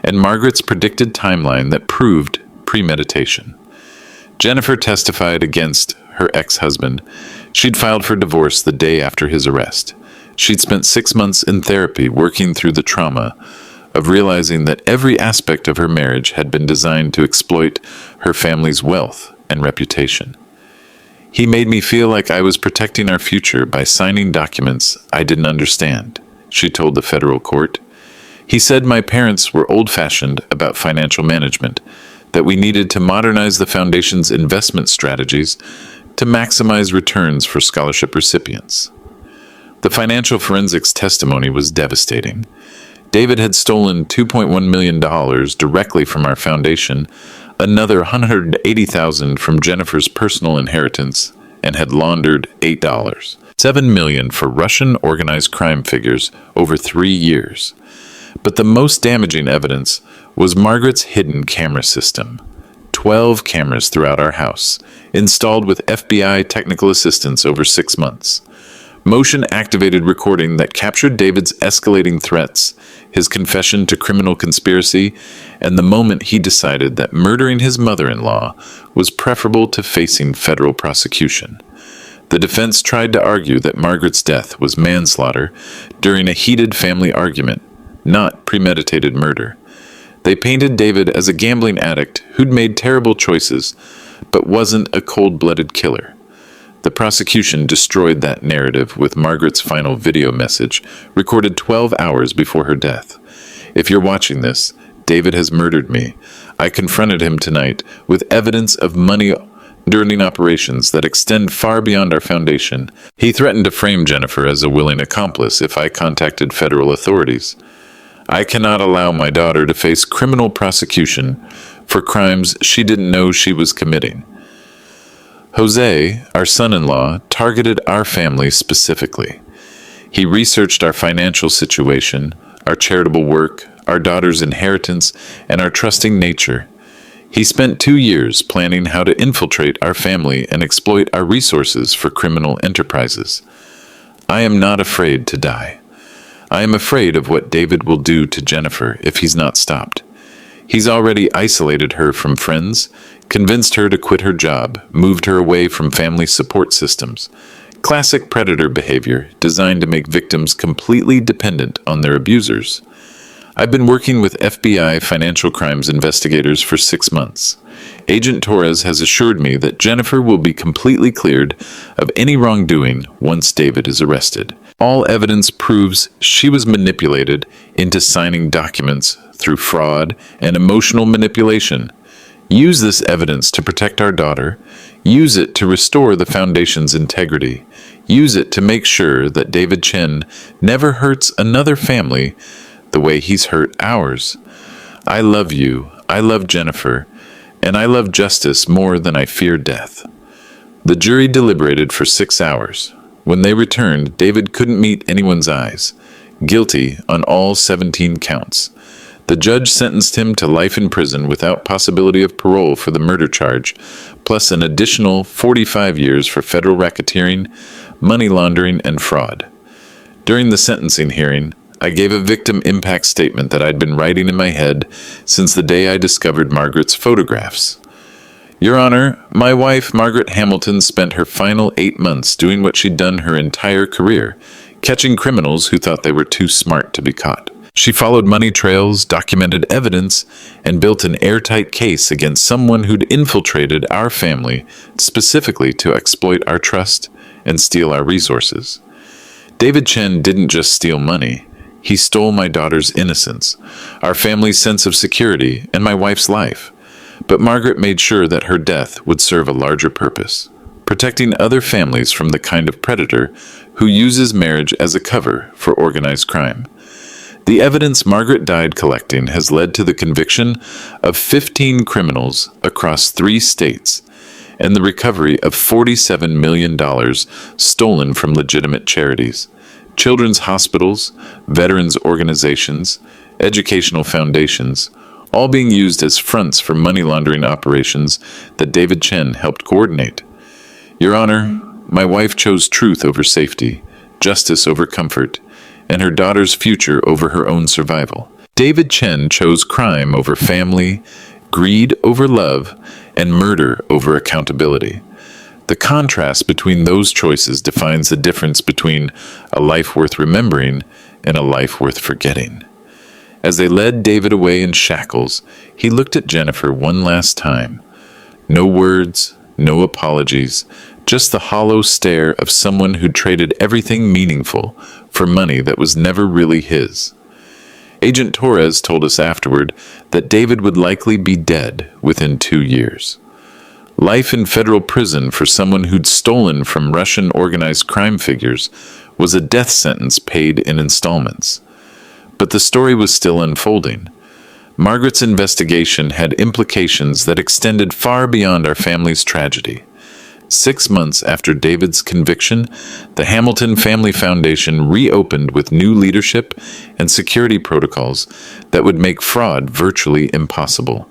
and Margaret's predicted timeline that proved premeditation. Jennifer testified against her ex-husband. She'd filed for divorce the day after his arrest. She'd spent 6 months in therapy working through the trauma of realizing that every aspect of her marriage had been designed to exploit her family's wealth and reputation. He made me feel like I was protecting our future by signing documents I didn't understand, she told the federal court. He said my parents were old-fashioned about financial management, that we needed to modernize the foundation's investment strategies to maximize returns for scholarship recipients. The financial forensics testimony was devastating. David had stolen $2.1 million directly from our foundation, another $180,000 from Jennifer's personal inheritance, and had laundered $8, $7 million for Russian organized crime figures over 3 years. But the most damaging evidence was Margaret's hidden camera system. 12 cameras throughout our house, installed with FBI technical assistance over 6 months. Motion-activated recording that captured David's escalating threats, his confession to criminal conspiracy, and the moment he decided that murdering his mother-in-law was preferable to facing federal prosecution. The defense tried to argue that Margaret's death was manslaughter during a heated family argument, not premeditated murder. They painted David as a gambling addict who'd made terrible choices, but wasn't a cold-blooded killer. The prosecution destroyed that narrative with Margaret's final video message, recorded 12 hours before her death. If you're watching this, David has murdered me. I confronted him tonight with evidence of money laundering operations that extend far beyond our foundation. He threatened to frame Jennifer as a willing accomplice if I contacted federal authorities. I cannot allow my daughter to face criminal prosecution for crimes she didn't know she was committing. Jose, our son-in-law, targeted our family specifically. He researched our financial situation, our charitable work, our daughter's inheritance, and our trusting nature. He spent 2 years planning how to infiltrate our family and exploit our resources for criminal enterprises. I am not afraid to die. I am afraid of what David will do to Jennifer if he's not stopped. He's already isolated her from friends, convinced her to quit her job, moved her away from family support systems. Classic predator behavior designed to make victims completely dependent on their abusers. I've been working with FBI financial crimes investigators for 6 months. Agent Torres has assured me that Jennifer will be completely cleared of any wrongdoing once David is arrested. All evidence proves she was manipulated into signing documents through fraud and emotional manipulation. Use this evidence to protect our daughter. Use it to restore the foundation's integrity. Use it to make sure that David Chen never hurts another family the way he's hurt ours. I love you. I love Jennifer. And I love justice more than I fear death. The jury deliberated for 6 hours. When they returned, David couldn't meet anyone's eyes. Guilty on all 17 counts. The judge sentenced him to life in prison without possibility of parole for the murder charge, plus an additional 45 years for federal racketeering, money laundering, and fraud. During the sentencing hearing, I gave a victim impact statement that I'd been writing in my head since the day I discovered Margaret's photographs. Your Honor, my wife, Margaret Hamilton, spent her final 8 months doing what she'd done her entire career, catching criminals who thought they were too smart to be caught. She followed money trails, documented evidence, and built an airtight case against someone who'd infiltrated our family specifically to exploit our trust and steal our resources. David Chen didn't just steal money. He stole my daughter's innocence, our family's sense of security, and my wife's life. But Margaret made sure that her death would serve a larger purpose, protecting other families from the kind of predator who uses marriage as a cover for organized crime. The evidence Margaret died collecting has led to the conviction of 15 criminals across 3 states and the recovery of $47 million stolen from legitimate charities, children's hospitals, veterans organizations, educational foundations, all being used as fronts for money laundering operations that David Chen helped coordinate. Your Honor, my wife chose truth over safety, justice over comfort, and her daughter's future over her own survival. David Chen chose crime over family, greed over love, and murder over accountability. The contrast between those choices defines the difference between a life worth remembering and a life worth forgetting. As they led David away in shackles, he looked at Jennifer one last time. No words, no apologies, just the hollow stare of someone who traded everything meaningful for money that was never really his. Agent Torres told us afterward that David would likely be dead within 2 years. Life in federal prison for someone who'd stolen from Russian organized crime figures was a death sentence paid in installments. But the story was still unfolding. Margaret's investigation had implications that extended far beyond our family's tragedy. 6 months after David's conviction, the Hamilton Family Foundation reopened with new leadership and security protocols that would make fraud virtually impossible.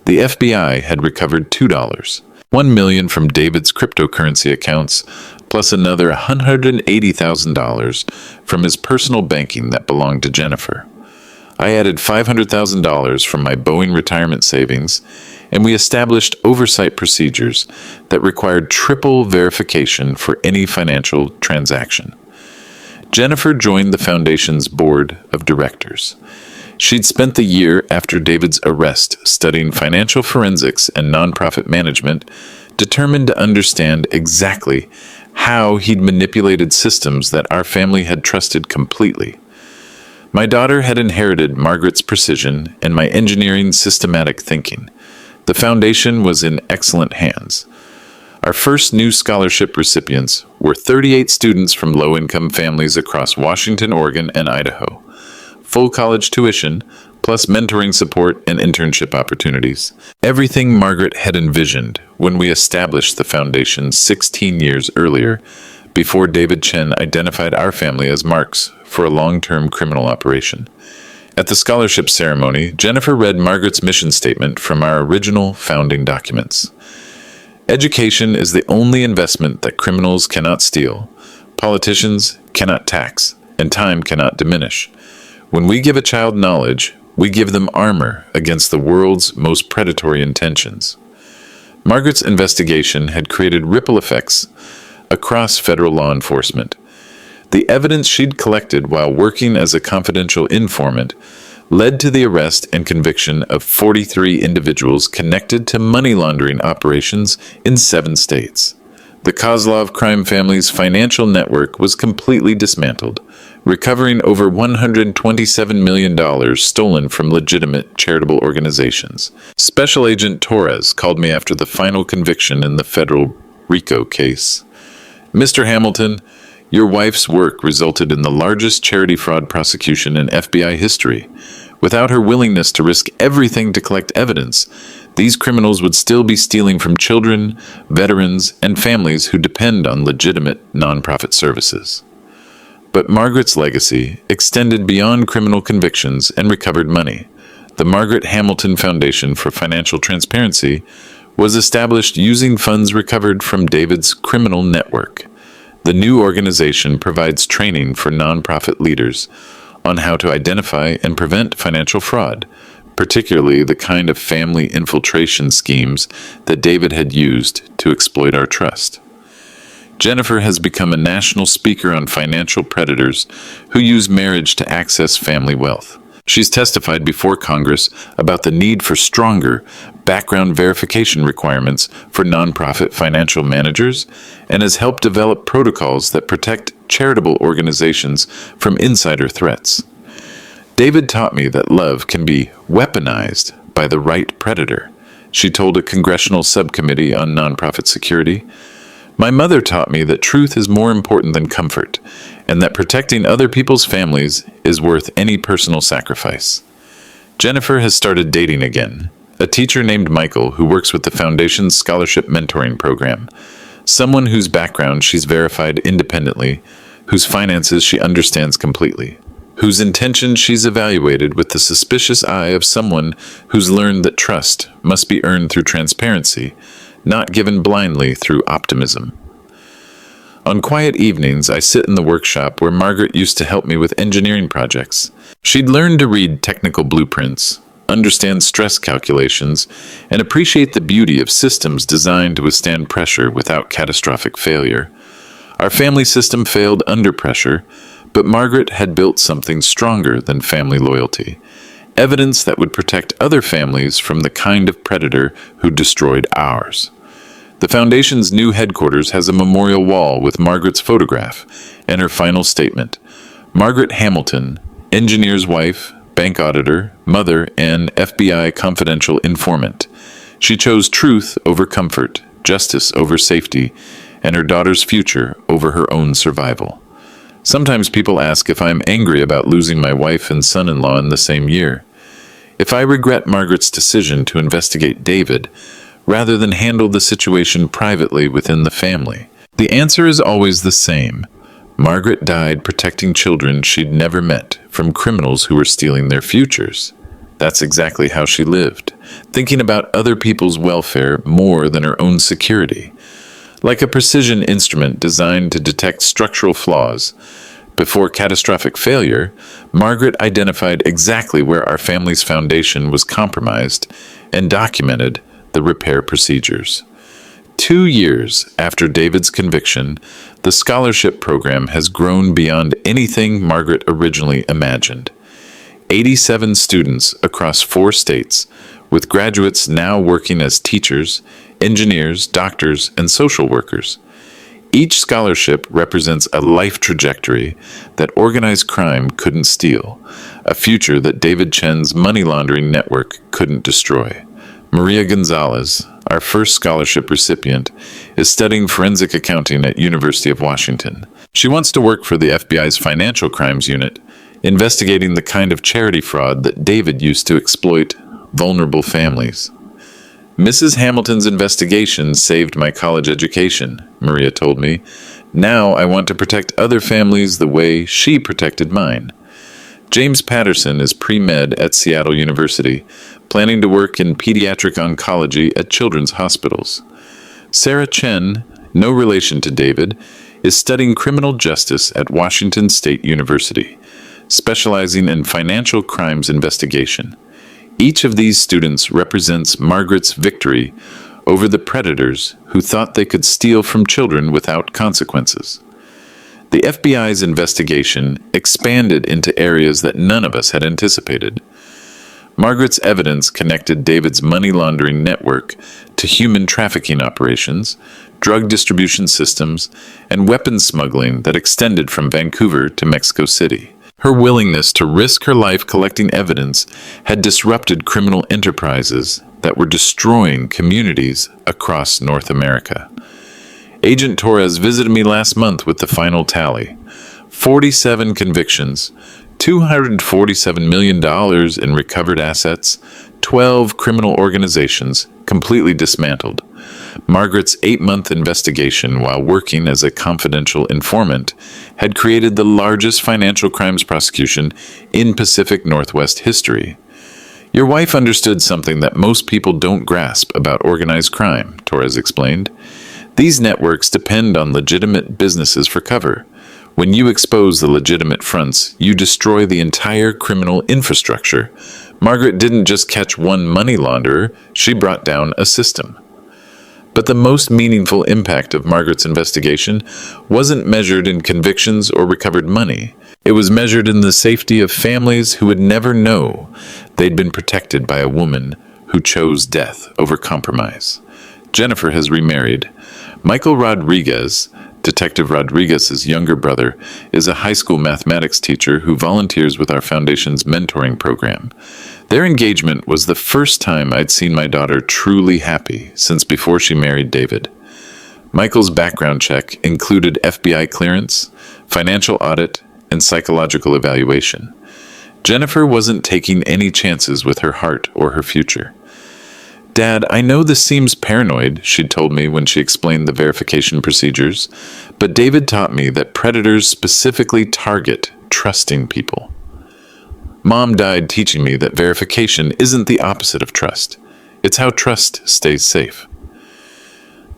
The FBI had recovered $1 million from David's cryptocurrency accounts, plus another $180,000 from his personal banking that belonged to Jennifer. I added $500,000 from my Boeing retirement savings, and we established oversight procedures that required triple verification for any financial transaction. Jennifer joined the foundation's board of directors. She'd spent the year after David's arrest studying financial forensics and nonprofit management, determined to understand exactly how he'd manipulated systems that our family had trusted completely. My daughter had inherited Margaret's precision and my engineering systematic thinking. The foundation was in excellent hands. Our first new scholarship recipients were 38 students from low-income families across Washington, Oregon, and Idaho. Full college tuition, plus mentoring support and internship opportunities. Everything Margaret had envisioned when we established the foundation 16 years earlier, before David Chen identified our family as marks for a long-term criminal operation. At the scholarship ceremony, Jennifer read Margaret's mission statement from our original founding documents. Education is the only investment that criminals cannot steal, politicians cannot tax, and time cannot diminish. When we give a child knowledge, we give them armor against the world's most predatory intentions. Margaret's investigation had created ripple effects across federal law enforcement. The evidence she'd collected while working as a confidential informant led to the arrest and conviction of 43 individuals connected to money laundering operations in 7 states. The Kozlov crime family's financial network was completely dismantled, recovering over $127 million stolen from legitimate charitable organizations. Special Agent Torres called me after the final conviction in the federal RICO case. Mr. Hamilton, your wife's work resulted in the largest charity fraud prosecution in FBI history. Without her willingness to risk everything to collect evidence, these criminals would still be stealing from children, veterans, and families who depend on legitimate nonprofit services. But Margaret's legacy extended beyond criminal convictions and recovered money. The Margaret Hamilton Foundation for Financial Transparency was established using funds recovered from David's criminal network. The new organization provides training for nonprofit leaders on how to identify and prevent financial fraud, particularly the kind of family infiltration schemes that David had used to exploit our trust. Jennifer has become a national speaker on financial predators who use marriage to access family wealth. She's testified before Congress about the need for stronger background verification requirements for nonprofit financial managers and has helped develop protocols that protect charitable organizations from insider threats. David taught me that love can be weaponized by the right predator, she told a congressional subcommittee on nonprofit security. My mother taught me that truth is more important than comfort, and that protecting other people's families is worth any personal sacrifice. Jennifer has started dating again, a teacher named Michael who works with the Foundation's scholarship mentoring program, someone whose background she's verified independently, whose finances she understands completely, whose intentions she's evaluated with the suspicious eye of someone who's learned that trust must be earned through transparency, not given blindly through optimism. On quiet evenings, I sit in the workshop where Margaret used to help me with engineering projects. She'd learned to read technical blueprints, understand stress calculations, and appreciate the beauty of systems designed to withstand pressure without catastrophic failure. Our family system failed under pressure, but Margaret had built something stronger than family loyalty, evidence that would protect other families from the kind of predator who destroyed ours. The Foundation's new headquarters has a memorial wall with Margaret's photograph and her final statement. Margaret Hamilton, engineer's wife, bank auditor, mother, and FBI confidential informant. She chose truth over comfort, justice over safety, and her daughter's future over her own survival. Sometimes people ask if I'm angry about losing my wife and son-in-law in the same year. If I regret Margaret's decision to investigate David, rather than handle the situation privately within the family. The answer is always the same. Margaret died protecting children she'd never met from criminals who were stealing their futures. That's exactly how she lived, thinking about other people's welfare more than her own security. Like a precision instrument designed to detect structural flaws, before catastrophic failure, Margaret identified exactly where our family's foundation was compromised and documented the repair procedures. 2 years after David's conviction, the scholarship program has grown beyond anything Margaret originally imagined. 87 students across 4 states, with graduates now working as teachers, engineers, doctors, and social workers. Each scholarship represents a life trajectory that organized crime couldn't steal, a future that David Chen's money laundering network couldn't destroy. Maria Gonzalez, our first scholarship recipient, is studying forensic accounting at University of Washington. She wants to work for the FBI's Financial Crimes Unit, investigating the kind of charity fraud that David used to exploit vulnerable families. Mrs. Hamilton's investigation saved my college education, Maria told me. Now I want to protect other families the way she protected mine. James Patterson is pre-med at Seattle University, planning to work in pediatric oncology at children's hospitals. Sarah Chen, no relation to David, is studying criminal justice at Washington State University, specializing in financial crimes investigation. Each of these students represents Margaret's victory over the predators who thought they could steal from children without consequences. The FBI's investigation expanded into areas that none of us had anticipated. Margaret's evidence connected David's money laundering network to human trafficking operations, drug distribution systems, and weapons smuggling that extended from Vancouver to Mexico City. Her willingness to risk her life collecting evidence had disrupted criminal enterprises that were destroying communities across North America. Agent Torres visited me last month with the final tally. 47 convictions, $247 million in recovered assets, 12 criminal organizations completely dismantled. Margaret's 8-month investigation while working as a confidential informant had created the largest financial crimes prosecution in Pacific Northwest history. Your wife understood something that most people don't grasp about organized crime, Torres explained. These networks depend on legitimate businesses for cover. When you expose the legitimate fronts, you destroy the entire criminal infrastructure. Margaret didn't just catch one money launderer, she brought down a system. But the most meaningful impact of Margaret's investigation wasn't measured in convictions or recovered money. It was measured in the safety of families who would never know they'd been protected by a woman who chose death over compromise. Jennifer has remarried. Michael Rodriguez, Detective Rodriguez's younger brother, is a high school mathematics teacher who volunteers with our foundation's mentoring program. Their engagement was the first time I'd seen my daughter truly happy since before she married David. Michael's background check included FBI clearance, financial audit, and psychological evaluation. Jennifer wasn't taking any chances with her heart or her future. "Dad, I know this seems paranoid," she'd told me when she explained the verification procedures, but David taught me that predators specifically target trusting people. Mom died teaching me that verification isn't the opposite of trust. It's how trust stays safe.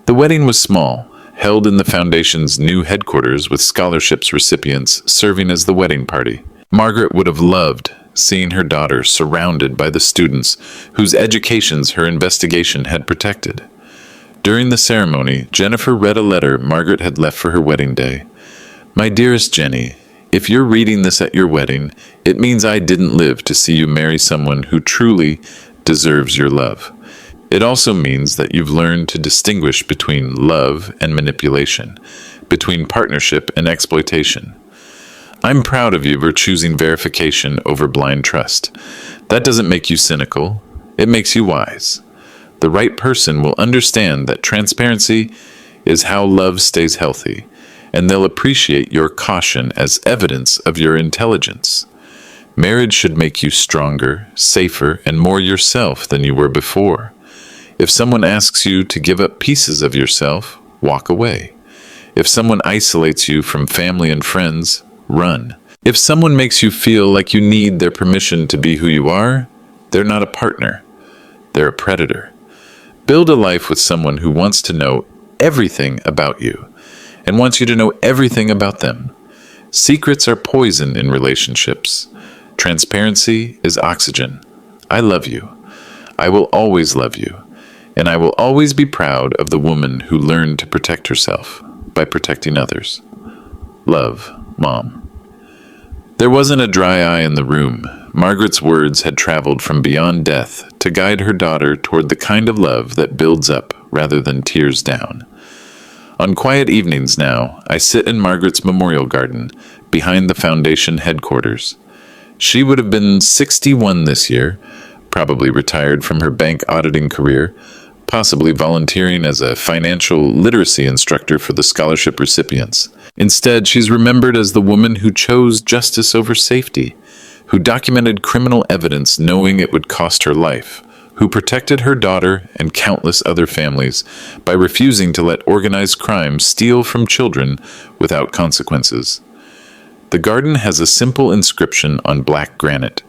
The wedding was small, held in the foundation's new headquarters with scholarships recipients serving as the wedding party. Margaret would have loved seeing her daughter surrounded by the students whose educations her investigation had protected. During the ceremony, Jennifer read a letter Margaret had left for her wedding day. "My dearest Jenny, if you're reading this at your wedding, it means I didn't live to see you marry someone who truly deserves your love. It also means that you've learned to distinguish between love and manipulation, between partnership and exploitation. I'm proud of you for choosing verification over blind trust. That doesn't make you cynical. It makes you wise. The right person will understand that transparency is how love stays healthy, and they'll appreciate your caution as evidence of your intelligence. Marriage should make you stronger, safer, and more yourself than you were before. If someone asks you to give up pieces of yourself, walk away. If someone isolates you from family and friends, run. If someone makes you feel like you need their permission to be who you are, they're not a partner. They're a predator. Build a life with someone who wants to know everything about you and wants you to know everything about them. Secrets are poison in relationships. Transparency is oxygen. I love you. I will always love you. And I will always be proud of the woman who learned to protect herself by protecting others. Love, Mom." There wasn't a dry eye in the room. Margaret's words had traveled from beyond death to guide her daughter toward the kind of love that builds up rather than tears down. On quiet evenings now, I sit in Margaret's memorial garden behind the foundation headquarters. She would have been 61 this year, probably retired from her bank auditing career, possibly volunteering as a financial literacy instructor for the scholarship recipients. Instead, she's remembered as the woman who chose justice over safety, who documented criminal evidence knowing it would cost her life, who protected her daughter and countless other families by refusing to let organized crime steal from children without consequences. The garden has a simple inscription on black granite: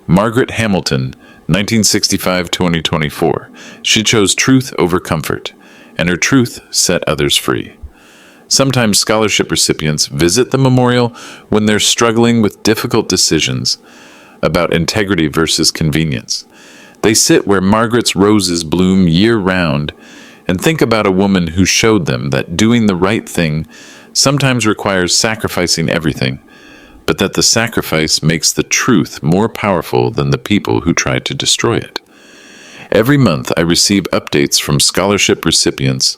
Margaret Hamilton, 1965-2024. She chose truth over comfort, and her truth set others free. Sometimes scholarship recipients visit the memorial when they're struggling with difficult decisions about integrity versus convenience. They sit where Margaret's roses bloom year-round and think about a woman who showed them that doing the right thing sometimes requires sacrificing everything, but that the sacrifice makes the truth more powerful than the people who tried to destroy it. Every month I receive updates from scholarship recipients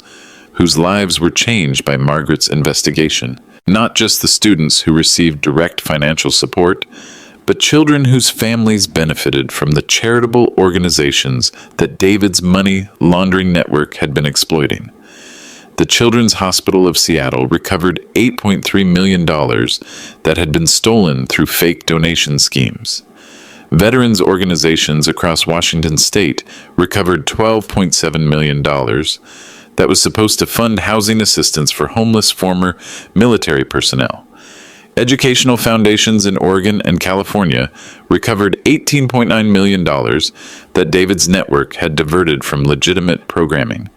whose lives were changed by Margaret's investigation. Not just the students who received direct financial support, but children whose families benefited from the charitable organizations that David's money laundering network had been exploiting. The Children's Hospital of Seattle recovered $8.3 million that had been stolen through fake donation schemes. Veterans organizations across Washington state recovered $12.7 million that was supposed to fund housing assistance for homeless former military personnel. Educational foundations in Oregon and California recovered $18.9 million that David's network had diverted from legitimate programming.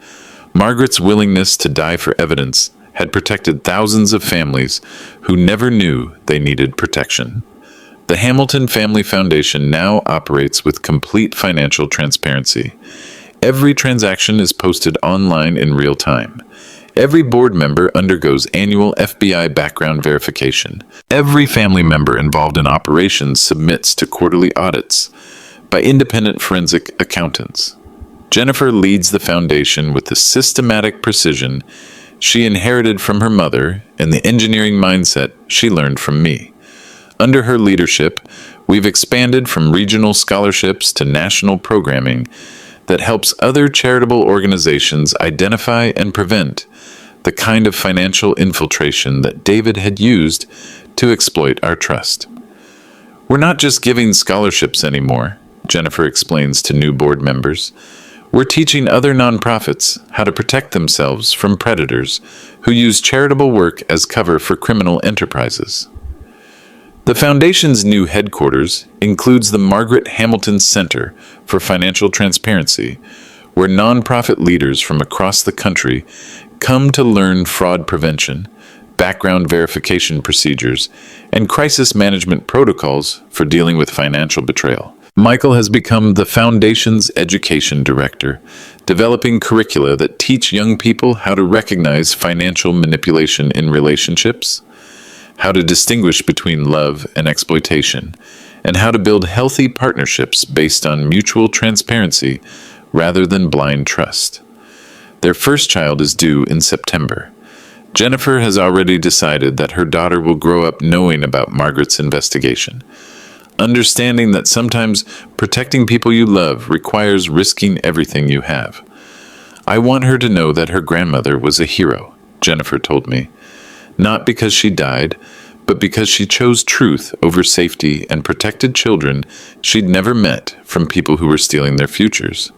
Margaret's willingness to die for evidence had protected thousands of families who never knew they needed protection. The Hamilton Family Foundation now operates with complete financial transparency. Every transaction is posted online in real time. Every board member undergoes annual FBI background verification. Every family member involved in operations submits to quarterly audits by independent forensic accountants. Jennifer leads the foundation with the systematic precision she inherited from her mother and the engineering mindset she learned from me. Under her leadership, we've expanded from regional scholarships to national programming that helps other charitable organizations identify and prevent the kind of financial infiltration that David had used to exploit our trust. We're not just giving scholarships anymore, Jennifer explains to new board members. We're teaching other nonprofits how to protect themselves from predators who use charitable work as cover for criminal enterprises. The Foundation's new headquarters includes the Margaret Hamilton Center for Financial Transparency, where nonprofit leaders from across the country come to learn fraud prevention, background verification procedures, and crisis management protocols for dealing with financial betrayal. Michael has become the Foundation's education director, developing curricula that teach young people how to recognize financial manipulation in relationships, how to distinguish between love and exploitation, and how to build healthy partnerships based on mutual transparency rather than blind trust. Their first child is due in September. Jennifer has already decided that her daughter will grow up knowing about Margaret's investigation, understanding that sometimes protecting people you love requires risking everything you have. I want her to know that her grandmother was a hero, Jennifer told me. Not because she died, but because she chose truth over safety and protected children she'd never met from people who were stealing their futures.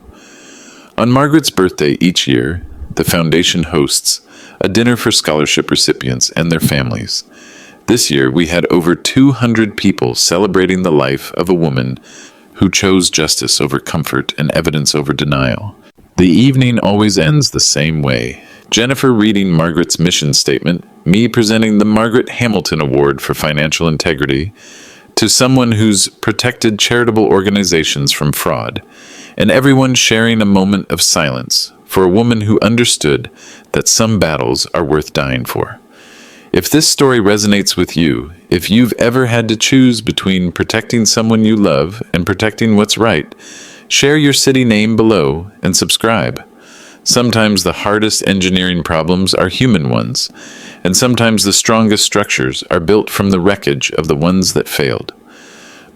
On Margaret's birthday each year, the Foundation hosts a dinner for scholarship recipients and their families. This year, we had over 200 people celebrating the life of a woman who chose justice over comfort and evidence over denial. The evening always ends the same way. Jennifer reading Margaret's mission statement, me presenting the Margaret Hamilton Award for Financial Integrity to someone who's protected charitable organizations from fraud, and everyone sharing a moment of silence for a woman who understood that some battles are worth dying for. If this story resonates with you, if you've ever had to choose between protecting someone you love and protecting what's right, share your city name below and subscribe. Sometimes the hardest engineering problems are human ones, and sometimes the strongest structures are built from the wreckage of the ones that failed.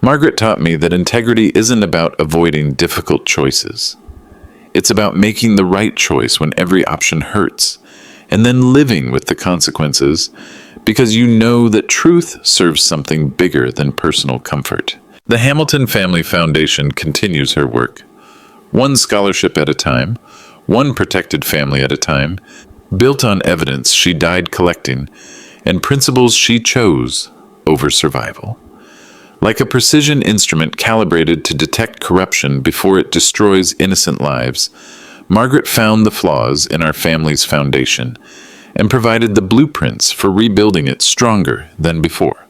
Margaret taught me that integrity isn't about avoiding difficult choices. It's about making the right choice when every option hurts, and then living with the consequences because you know that truth serves something bigger than personal comfort. The Hamilton Family Foundation continues her work, one scholarship at a time, one protected family at a time, built on evidence she died collecting and principles she chose over survival. Like a precision instrument calibrated to detect corruption before it destroys innocent lives, Margaret found the flaws in our family's foundation and provided the blueprints for rebuilding it stronger than before.